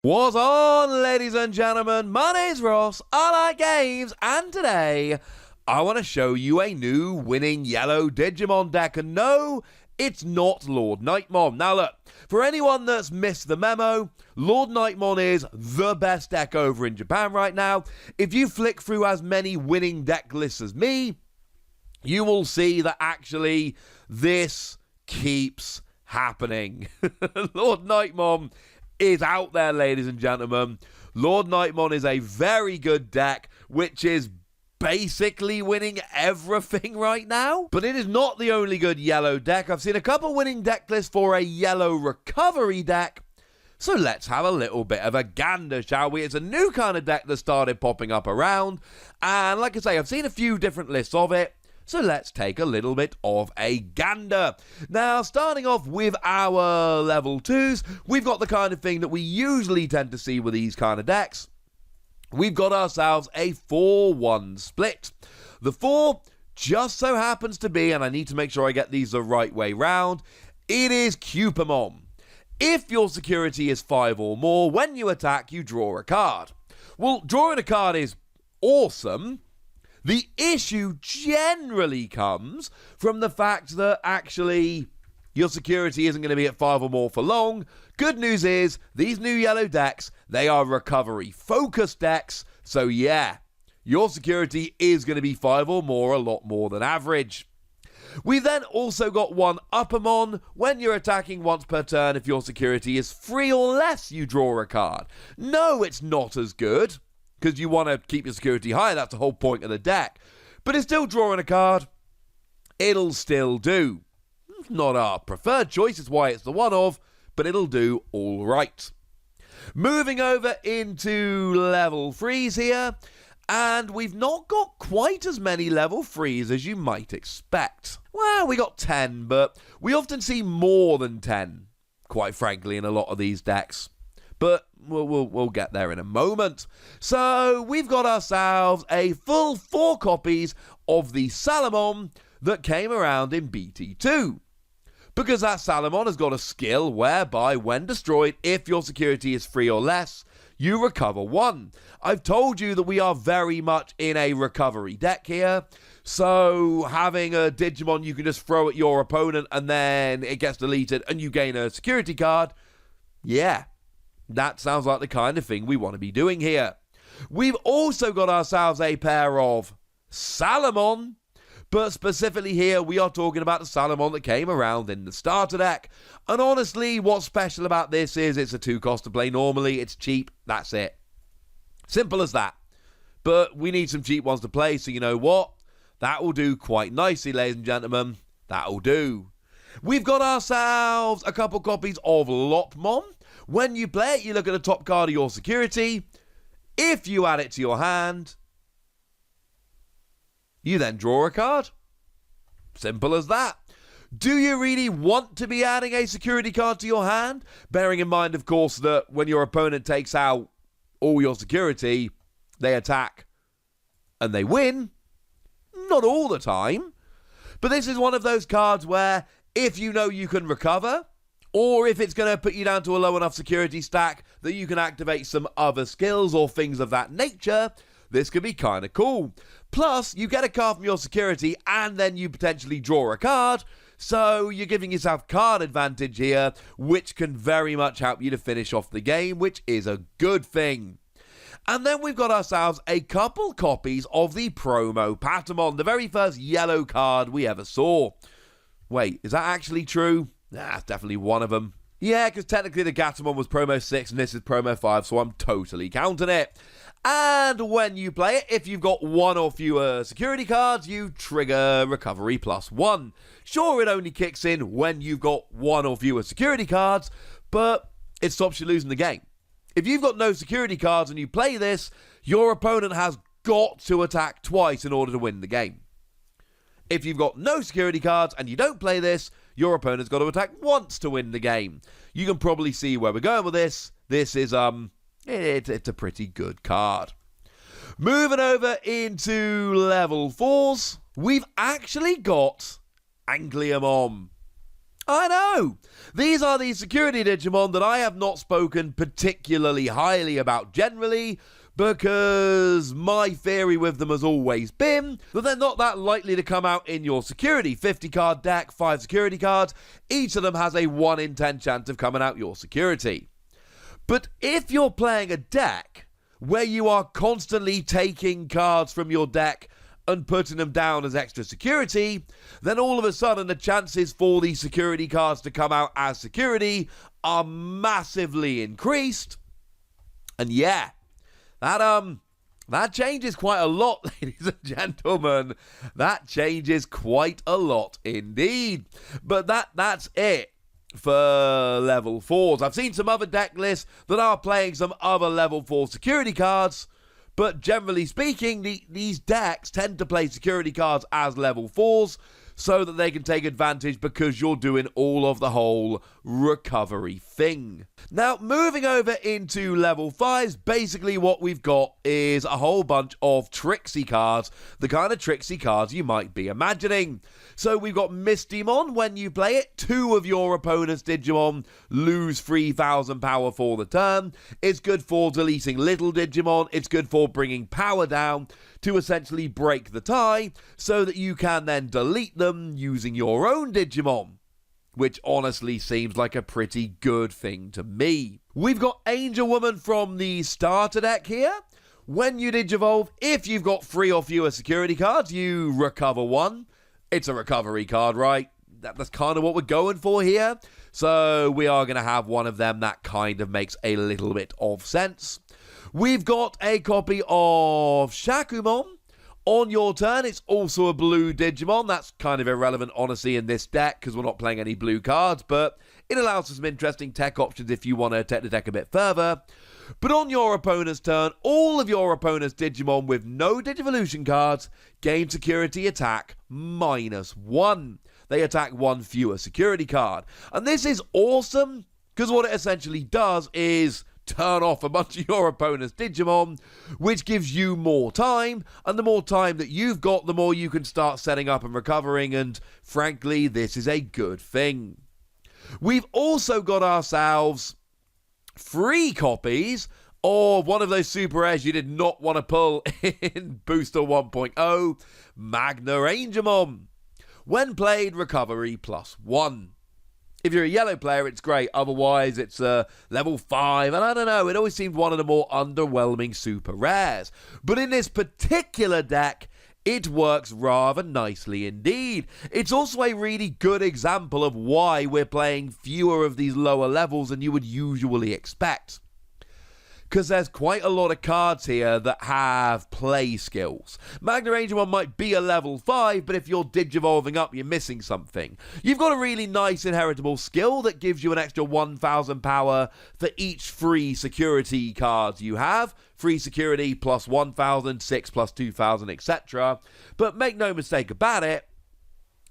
What's on, ladies and gentlemen? My name's Ross, I like games, and today I want to show you a new winning yellow Digimon deck, and no, it's not Lordknightmon. Now look, for anyone that's missed the memo, Lordknightmon is the best deck over in Japan right now. If you flick through as many winning deck lists as me, you will see that actually this keeps happening. Lordknightmon is out there, ladies and gentlemen. Lordknightmon is a very good deck, which is basically winning everything right now. But it is not the only good yellow deck. I've seen a couple winning deck lists for a yellow recovery deck. So let's have a little bit of a gander, shall we? It's a new kind of deck that started popping up around. And like I say, I've seen a few different lists of it. So let's take a little bit of a gander. Now, starting off with our level 2s, we've got the kind of thing that we usually tend to see with these kind of decks. We've got ourselves a 4-1 split. The 4 just so happens to be, and I need to make sure I get these the right way round, it is Cupamon. If your security is 5 or more, when you attack, you draw a card. Well, drawing a card is awesome. The issue generally comes from the fact that actually your security isn't going to be at 5 or more for long. Good news is these new yellow decks, they are recovery focused decks. So yeah, your security is going to be 5 or more, a lot more than average. We then also got one Uppermon. When you're attacking once per turn, if your security is 3 or less, you draw a card. No, it's not as good, because you want to keep your security high. That's the whole point of the deck. But it's still drawing a card. It'll still do. It's not our preferred choice. It's why it's the one of, but it'll do all right. Moving over into level 3s here. And we've not got quite as many level 3s as you might expect. Well, we got 10, but we often see more than 10, quite frankly, in a lot of these decks. But we'll get there in a moment. So we've got ourselves a full 4 copies of the Salamon that came around in BT2. Because that Salamon has got a skill whereby when destroyed, if your security is 3 or less, you recover 1. I've told you that we are very much in a recovery deck here. So having a Digimon you can just throw at your opponent and then it gets deleted and you gain a security card, yeah. That sounds like the kind of thing we want to be doing here. We've also got ourselves a pair of Salamon, but specifically here we are talking about the Salamon that came around in the starter deck. And honestly, what's special about this is it's a 2 cost to play normally, it's cheap, that's it. Simple as that. But we need some cheap ones to play, so you know what? That will do quite nicely, ladies and gentlemen. That'll do. We've got ourselves a couple copies of Lopmon. When you play it, you look at the top card of your security. If you add it to your hand, you then draw a card. Simple as that. Do you really want to be adding a security card to your hand? Bearing in mind, of course, that when your opponent takes out all your security, they attack and they win. Not all the time. But this is one of those cards where if you know you can recover, or if it's going to put you down to a low enough security stack that you can activate some other skills or things of that nature, this could be kind of cool. Plus, you get a card from your security and then you potentially draw a card. So you're giving yourself card advantage here, which can very much help you to finish off the game, which is a good thing. And then we've got ourselves a couple copies of the promo Patamon, the very first yellow card we ever saw. Wait, is that actually true? Nah, it's definitely one of them. Yeah, because technically the Gatomon was promo 6 and this is promo 5, so I'm totally counting it. And when you play it, if you've got 1 or fewer security cards, you trigger recovery +1. Sure, it only kicks in when you've got 1 or fewer security cards, but it stops you losing the game. If you've got no security cards and you play this, your opponent has got to attack twice in order to win the game. If you've got no security cards and you don't play this, your opponent's got to attack once to win the game. You can probably see where we're going with this. This is, it's a pretty good card. Moving over into level 4s, we've actually got Angliamon. I know! These are the security Digimon that I have not spoken particularly highly about generally, because my theory with them has always been that they're not that likely to come out in your security. 50 card deck, 5 security cards, each of them has a 1 in 10 chance of coming out your security. But if you're playing a deck where you are constantly taking cards from your deck and putting them down as extra security, then all of a sudden the chances for these security cards to come out as security are massively increased. And yeah, that changes quite a lot, ladies and gentlemen. That changes quite a lot indeed. But that's it for level 4s. I've seen some other deck lists that are playing some other level 4 security cards, but generally speaking, these decks tend to play security cards as level 4s so that they can take advantage because you're doing all of the whole recovery thing. Now, moving over into level 5s, basically what we've got is a whole bunch of tricksy cards, the kind of tricksy cards you might be imagining. So we've got Mistymon. When you play it, 2 of your opponent's Digimon lose 3,000 power for the turn. It's good for deleting little Digimon. It's good for bringing power down to essentially break the tie so that you can then delete them using your own Digimon, which honestly seems like a pretty good thing to me. We've got Angel Woman from the starter deck here. When you Digivolve, if you've got 3 or fewer security cards, you recover 1. It's a recovery card, right? That's kind of what we're going for here. So we are going to have one of them. That kind of makes a little bit of sense. We've got a copy of Shakumon. On your turn, it's also a blue Digimon. That's kind of irrelevant, honestly, in this deck because we're not playing any blue cards, but it allows for some interesting tech options if you want to take the deck a bit further. But on your opponent's turn, all of your opponent's Digimon with no Digivolution cards gain security attack -1. They attack 1 fewer security card. And this is awesome because what it essentially does is turn off a bunch of your opponent's Digimon, which gives you more time, and the more time that you've got, the more you can start setting up and recovering, and frankly, this is a good thing. We've also got ourselves 3 copies of one of those super rares you did not want to pull in Booster 1.0, Magna Angemon. When played, recovery +1. If you're a yellow player, it's great. Otherwise, it's level 5. And I don't know, it always seemed one of the more underwhelming super rares. But in this particular deck, it works rather nicely indeed. It's also a really good example of why we're playing fewer of these lower levels than you would usually expect. Because there's quite a lot of cards here that have play skills. Magna Angemon might be a level 5, but if you're Digivolving up, you're missing something. You've got a really nice inheritable skill that gives you an extra 1,000 power for each free security cards you have. Free security plus 1,000, 6 plus 2,000, etc. But make no mistake about it,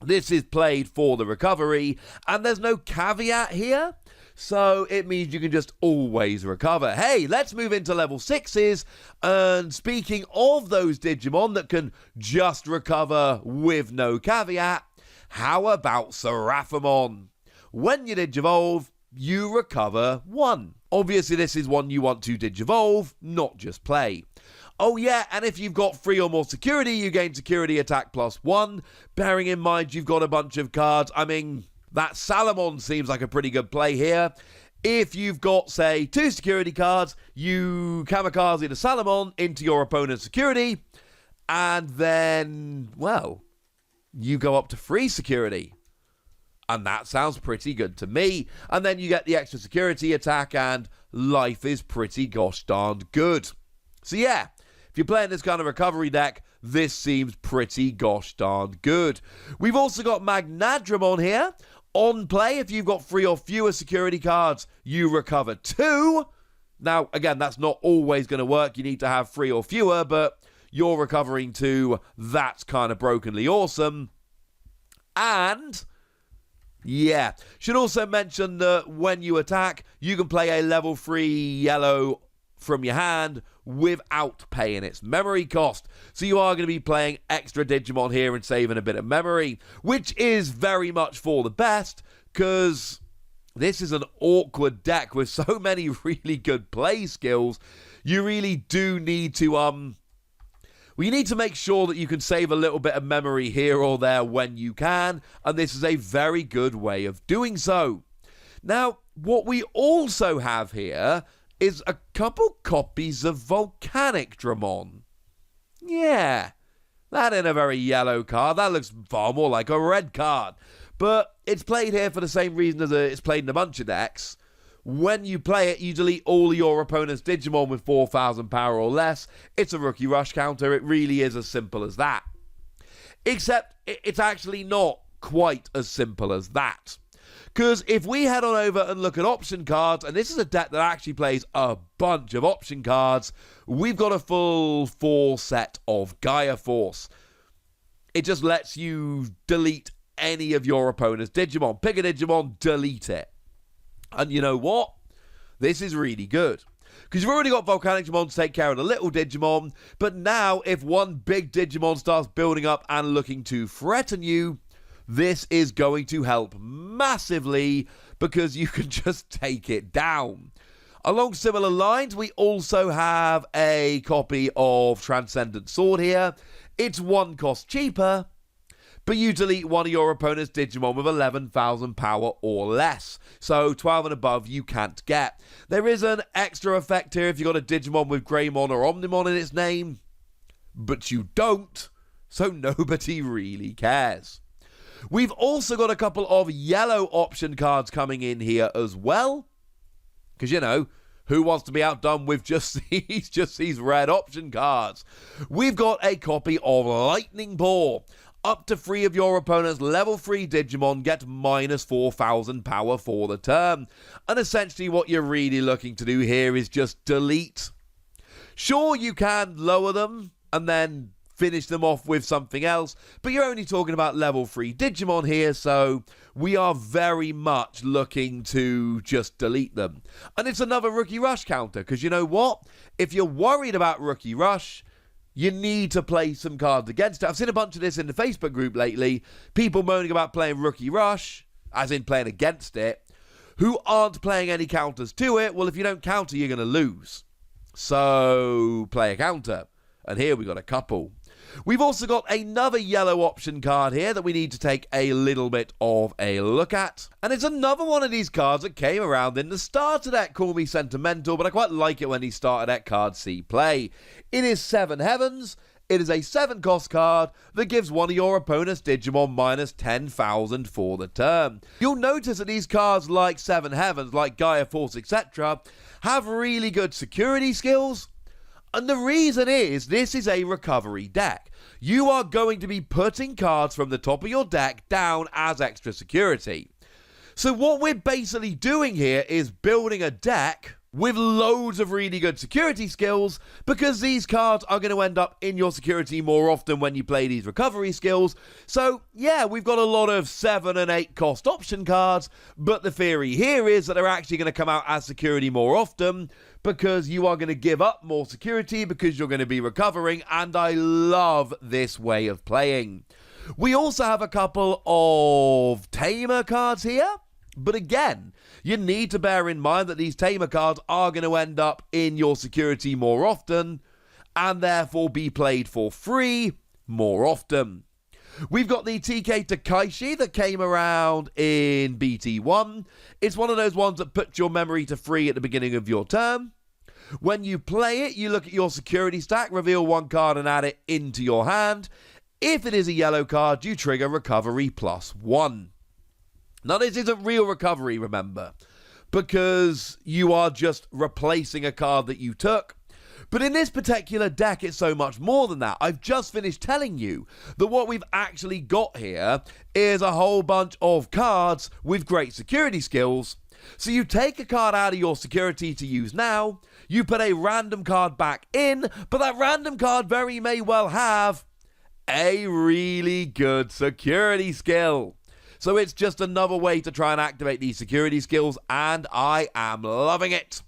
this is played for the recovery, and there's no caveat here. So it means you can just always recover. Hey, let's move into level 6s. And speaking of those Digimon that can just recover with no caveat, how about Seraphimon? When you Digivolve, you recover 1. Obviously, this is one you want to Digivolve, not just play. Oh yeah, and if you've got 3 or more security, you gain security attack +1. Bearing in mind you've got a bunch of cards. I mean, that Salamon seems like a pretty good play here. If you've got, say, 2 security cards, you kamikaze the Salamon into your opponent's security, and then, well, you go up to 3 security. And that sounds pretty good to me. And then you get the extra security attack, and life is pretty gosh darned good. So yeah, if you're playing this kind of recovery deck, this seems pretty gosh darned good. We've also got Magnadramon here. On play, if you've got 3 or fewer security cards, you recover 2. Now, again, that's not always going to work. You need to have 3 or fewer, but you're recovering 2. That's kind of brokenly awesome. And yeah, should also mention that when you attack, you can play a level 3 yellow from your hand without paying its memory cost. So you are going to be playing extra Digimon here and saving a bit of memory, which is very much for the best, because this is an awkward deck with so many really good play skills. You really do need to, well, you need to make sure that you can save a little bit of memory here or there when you can, and this is a very good way of doing so. Now, what we also have here is a couple copies of Volcanicdramon. Yeah, that ain't a very yellow card. That looks far more like a red card. But it's played here for the same reason as it's played in a bunch of decks. When you play it, you delete all your opponent's Digimon with 4,000 power or less. It's a Rookie Rush counter. It really is as simple as that. Except it's actually not quite as simple as that. Because if we head on over and look at option cards, and this is a deck that actually plays a bunch of option cards, we've got a full 4 set of Gaia Force. It just lets you delete any of your opponent's Digimon. Pick a Digimon, delete it. And you know what? This is really good. Because you've already got Volcanicdramon to take care of the little Digimon, but now if one big Digimon starts building up and looking to threaten you, this is going to help massively because you can just take it down. Along similar lines, we also have a copy of Transcendent Sword here. It's 1 cost cheaper, but you delete one of your opponent's Digimon with 11,000 power or less. So 12 and above you can't get. There is an extra effect here if you've got a Digimon with Greymon or Omnimon in its name, but you don't, so nobody really cares. We've also got a couple of yellow option cards coming in here as well. Because, you know, who wants to be outdone with just these red option cards? We've got a copy of Lightning Ball. Up to 3 of your opponent's level 3 Digimon get minus 4,000 power for the turn. And essentially what you're really looking to do here is just delete. Sure, you can lower them and then finish them off with something else, but you're only talking about level 3 Digimon here, so we are very much looking to just delete them. And it's another Rookie Rush counter, because you know what? If you're worried about Rookie Rush, you need to play some cards against it. I've seen a bunch of this in the Facebook group lately, people moaning about playing Rookie Rush, as in playing against it, who aren't playing any counters to it. Well, if you don't counter, you're going to lose. So, play a counter. And here we got a couple. We've also got another yellow option card here that we need to take a little bit of a look at. And it's another one of these cards that came around in the starter deck. Call me sentimental, but I quite like it when these starter deck cards see play. It is 7 Heavens. It is a 7 cost card that gives one of your opponent's Digimon minus 10,000 for the turn. You'll notice that these cards like 7 Heavens, like Gaia Force, etc., have really good security skills. And the reason is, this is a recovery deck. You are going to be putting cards from the top of your deck down as extra security. So what we're basically doing here is building a deck with loads of really good security skills, because these cards are going to end up in your security more often when you play these recovery skills. So yeah, we've got a lot of 7 and 8 cost option cards, but the theory here is that they're actually going to come out as security more often, because you are going to give up more security because you're going to be recovering, and I love this way of playing. We also have a couple of Tamer cards here, but again, you need to bear in mind that these Tamer cards are going to end up in your security more often, and therefore be played for free more often. We've got the TK Takaishi that came around in BT1. It's one of those ones that puts your memory to free at the beginning of your turn. When you play it, you look at your security stack, reveal 1 card and add it into your hand. If it is a yellow card, you trigger recovery +1. Now, this isn't real recovery, remember, because you are just replacing a card that you took. But in this particular deck, it's so much more than that. I've just finished telling you that what we've actually got here is a whole bunch of cards with great security skills. So you take a card out of your security to use now, you put a random card back in, but that random card very may well have a really good security skill. So it's just another way to try and activate these security skills, and I am loving it.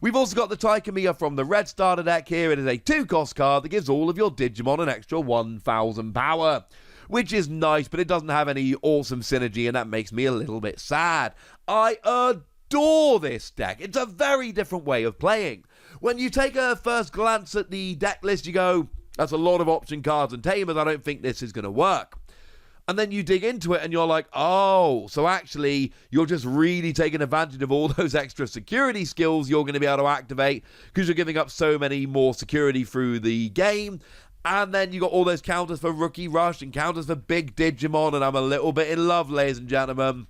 We've also got the Taikamiya from the red starter deck here. It is a 2 cost card that gives all of your Digimon an extra 1,000 power. which is nice, but it doesn't have any awesome synergy, and that makes me a little bit sad. I adore this deck. It's a very different way of playing. When you take a first glance at the deck list, you go, that's a lot of option cards and Tamers, I don't think this is going to work. And then you dig into it and you're like, oh, so actually you're just really taking advantage of all those extra security skills you're going to be able to activate because you're giving up so many more security through the game. And then you got all those counters for Rookie Rush and counters for Big Digimon, and I'm a little bit in love, ladies and gentlemen.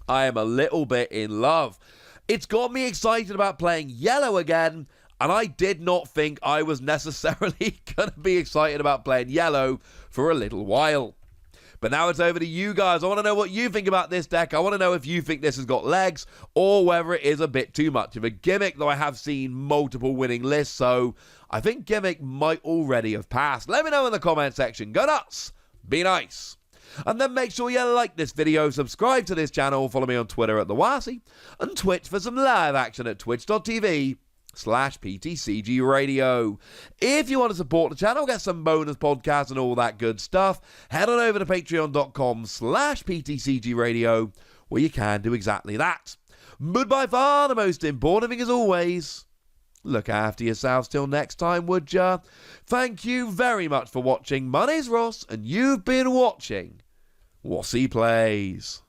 I am a little bit in love. It's got me excited about playing yellow again, and I did not think I was necessarily going to be excited about playing yellow for a little while. But now it's over to you guys. I want to know what you think about this deck. I want to know if you think this has got legs or whether it is a bit too much of a gimmick, though I have seen multiple winning lists, so I think gimmick might already have passed. Let me know in the comment section. Go nuts. Be nice. And then make sure you like this video, subscribe to this channel, follow me on Twitter at TheWasi, and Twitch for some live action at twitch.tv/PTCG Radio. If you want to support the channel, get some bonus podcasts and all that good stuff, head on over to patreon.com/PTCG Radio, where you can do exactly that. But by far the most important thing, as always, look after yourselves till next time, would ya? Thank you very much for watching. My name's Ross, and you've been watching Wasi Plays.